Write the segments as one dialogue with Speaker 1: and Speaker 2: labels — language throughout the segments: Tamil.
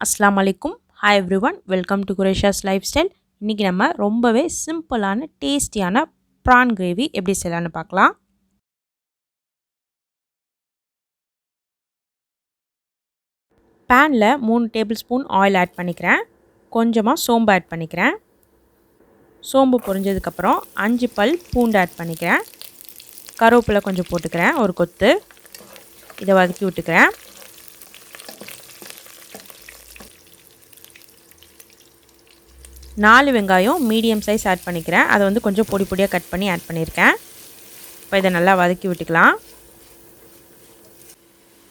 Speaker 1: அஸ்ஸலாமு அலைக்கும். Hi everyone, welcome to Qureshia's life style. இன்றைக்கி நம்ம ரொம்பவே சிம்பிளான டேஸ்டியான ப்ரான் கிரேவி எப்படி செய்யலான்னு பார்க்கலாம். பேனில் 3 டேபிள் ஸ்பூன் ஆயில் ஆட் பண்ணிக்கிறேன். கொஞ்சமாக சோம்பு ஆட் பண்ணிக்கிறேன். சோம்பு பொரிஞ்சதுக்கப்புறம் 5 பல் பூண்டு ஆட் பண்ணிக்கிறேன். கருவேப்பிலை கொஞ்சம் போட்டுக்கிறேன், ஒரு கொத்து. இதை வதக்கி விட்டுக்கிறேன். நாலு வெங்காயம் மீடியம் சைஸ் ஆட் பண்ணிக்கிறேன். அதை வந்து கொஞ்சம் பொடி பொடியாக கட் பண்ணி ஆட் பண்ணியிருக்கேன். இப்போ இதை நல்லா வதக்கி விட்டுக்கலாம்.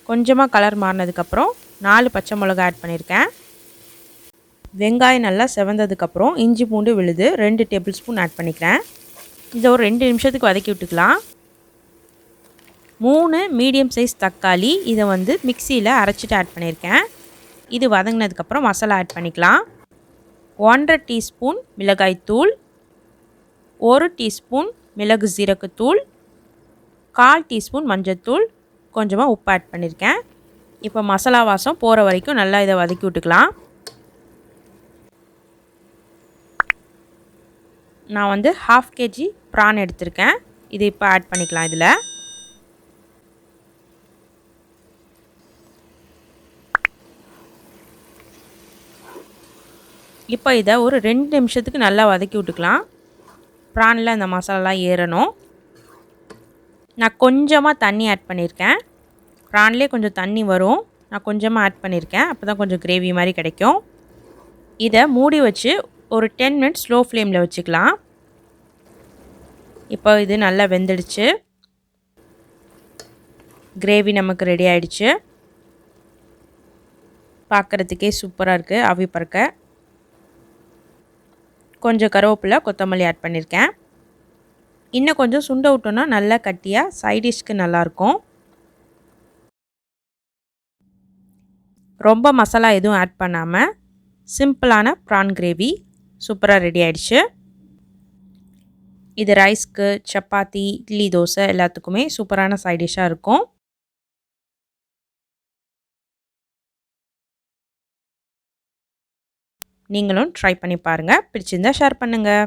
Speaker 1: கொஞ்சமாக கலர் மாறினதுக்கப்புறம் 4 பச்சை மிளகா ஆட் பண்ணியிருக்கேன். வெங்காயம் நல்லா செவந்ததுக்கப்புறம் இஞ்சி பூண்டு விழுது 2 டேபிள் ஸ்பூன் ஆட் பண்ணிக்கிறேன். இதை ஒரு 2 நிமிஷத்துக்கு வதக்கி விட்டுக்கலாம். 3 மீடியம் சைஸ் தக்காளி, இதை வந்து மிக்சியில் அரைச்சிட்டு ஆட் பண்ணியிருக்கேன். இது வதங்கினதுக்கப்புறம் மசாலா ஆட் பண்ணிக்கலாம். 1/2 டீஸ்பூன் மிளகாய்த்தூள், 1 டீஸ்பூன் மிளகு சீரகத்தூள், 1/4 டீஸ்பூன் மஞ்சத்தூள், கொஞ்சமாக உப்பு ஆட் பண்ணியிருக்கேன். இப்போ மசாலா வாசம் போகிற வரைக்கும் நல்லா இதை வதக்கி விட்டுக்கலாம். நான் வந்து 1/2 kg ப்ரான் எடுத்திருக்கேன். இது இப்போ ஆட் பண்ணிக்கலாம். இதில் இப்போ இதை ஒரு 2 நிமிஷத்துக்கு நல்லா வதக்கி விட்டுக்கலாம். ப்ரானில் அந்த மசாலாலாம் ஏறணும். நான் கொஞ்சமாக தண்ணி ஆட் பண்ணியிருக்கேன். ப்ரான்லேயே கொஞ்சம் தண்ணி வரும், நான் கொஞ்சமாக ஆட் பண்ணியிருக்கேன். அப்போ தான் கொஞ்சம் கிரேவி மாதிரி கிடைக்கும். இதை மூடி வச்சு ஒரு 10 மினிட்ஸ் ஸ்லோ ஃப்ளேமில் வச்சுக்கலாம். இப்போ இது நல்லா வெந்துடுச்சு. கிரேவி நமக்கு ரெடி ஆகிடுச்சு. பார்க்குறதுக்கே சூப்பராக இருக்குது, ஆவி பறக்க. கொஞ்சம் கருவேப்பிலை கொத்தமல்லி ஆட் பண்ணியிருக்கேன். இன்னும் கொஞ்சம் சுண்ட விட்டோன்னா நல்லா கட்டியாக சைடிஷ்க்கு நல்லாயிருக்கும். ரொம்ப மசாலா எதுவும் ஆட் பண்ணாமல் சிம்பிளான ப்ரான் கிரேவி சூப்பராக ரெடி ஆகிடுச்சு. இது ரைஸ்க்கு, சப்பாத்தி, இட்லி, தோசை எல்லாத்துக்குமே சூப்பரான சைடிஷ்ஷாக இருக்கும். நீங்களும் ட்ரை பண்ணி பாருங்கள். பிடிச்சிருந்தால் ஷேர் பண்ணுங்கள்.